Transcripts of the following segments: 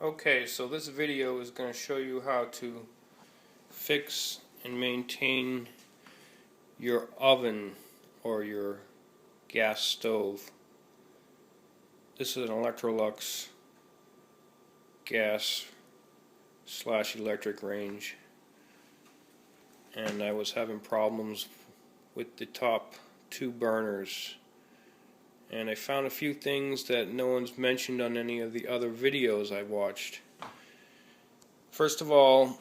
Okay, so this video is going to show you how to fix and maintain your oven or your gas stove. This is an Electrolux gas / electric range, and I was having problems with the top two burners, and I found a few things that no one's mentioned on any of the other videos I've watched. First of all,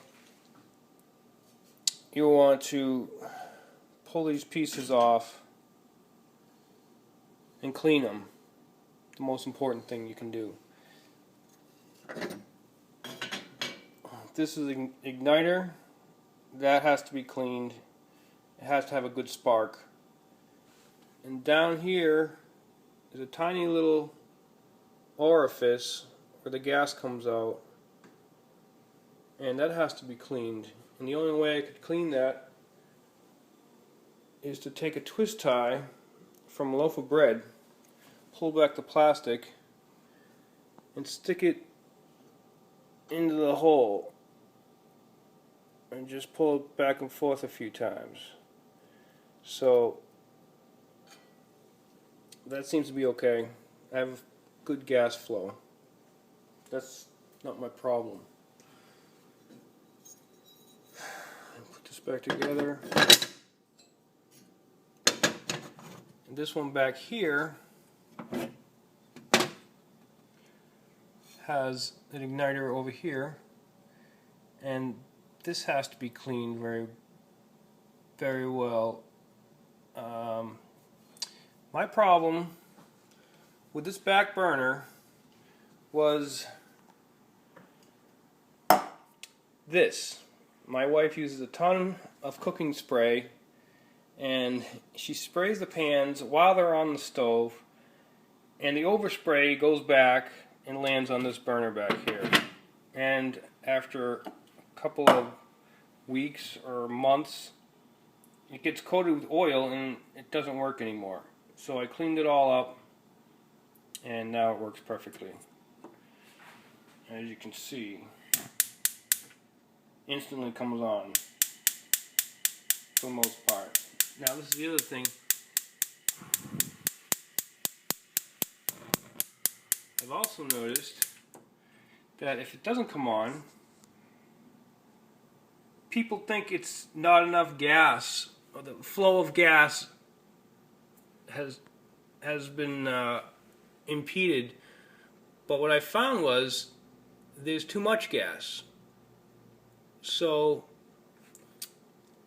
you'll want to pull these pieces off and clean them. The most important thing you can do. This is an igniter. That has to be cleaned. It has to have a good spark. And down here is a tiny little orifice where the gas comes out, and that has to be cleaned. And the only way I could clean that is to take a twist tie from a loaf of bread, pull back the plastic, and stick it into the hole, and just pull it back and forth a few times. So that seems to be okay. I have good gas flow. That's not my problem. Put this back together. And this one back here has an igniter over here, and this has to be cleaned very well. My problem with this back burner was this. My wife uses a ton of cooking spray, and she sprays the pans while they're on the stove, and the overspray goes back and lands on this burner back here. And after a couple of weeks or months, it gets coated with oil and it doesn't work anymore. So I cleaned it all up, and now it works perfectly. As you can see, instantly comes on for the most part. Now this is the other thing. I've also noticed that if it doesn't come on, people think it's not enough gas, or the flow of gas has been impeded. But what I found was there's too much gas. So,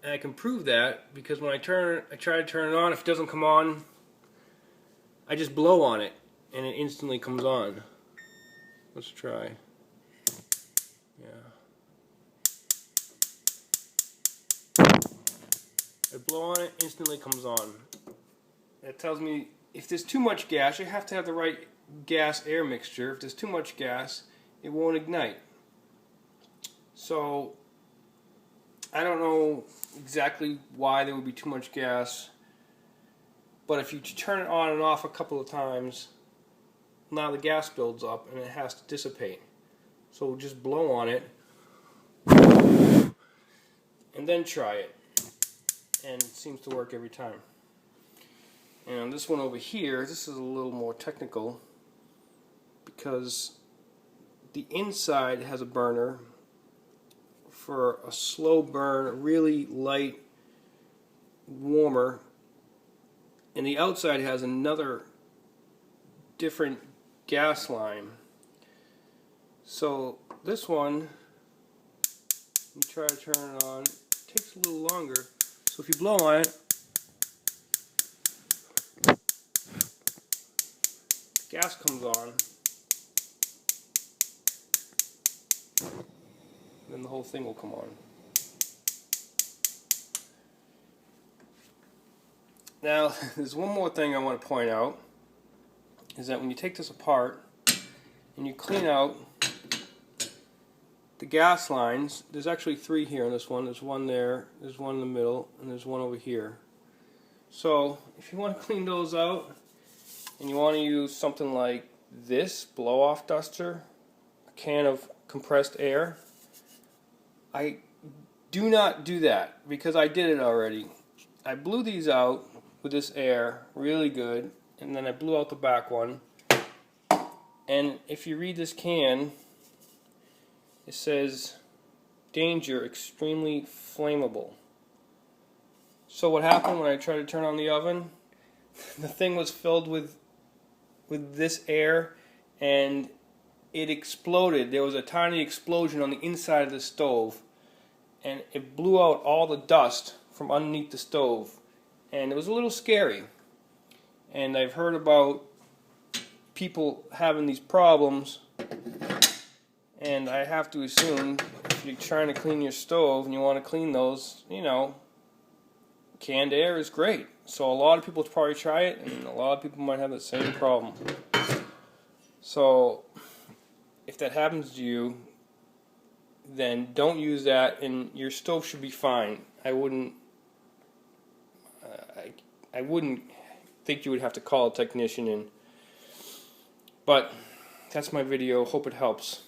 and I can prove that because when I try to turn it on, if it doesn't come on, I just blow on it and it instantly comes on. Let's try. Yeah. I blow on it, instantly comes on. That tells me if there's too much gas, you have to have the right gas-air mixture. If there's too much gas, it won't ignite. So I don't know exactly why there would be too much gas, but if you turn it on and off a couple of times, now the gas builds up and it has to dissipate. So just blow on it and then try it, and it seems to work every time. And this one over here, this is a little more technical because the inside has a burner for a slow burn, a really light warmer, and the outside has another different gas line. So this one, you try to turn it on, it takes a little longer. So if you blow on it, gas comes on, then the whole thing will come on. Now, there's one more thing I want to point out, is that when you take this apart and you clean out the gas lines, there's actually three here on this one. There's one there, there's one in the middle, and there's one over here. So if you want to clean those out, and you want to use something like this blow-off duster, a can of compressed air. I do not do that because I did it already. I blew these out with this air really good, and then I blew out the back one. And if you read this can, it says, danger, extremely flammable. So what happened when I tried to turn on the oven? The thing was filled with this air, and it exploded. There was a tiny explosion on the inside of the stove, and it blew out all the dust from underneath the stove, and it was a little scary. And I've heard about people having these problems, and I have to assume if you're trying to clean your stove and you want to clean those, you know, canned air is great. So a lot of people probably try it, and a lot of people might have the same problem. So if that happens to you, then don't use that, and your stove should be fine. I wouldn't think you would have to call a technician in. But that's my video. Hope it helps.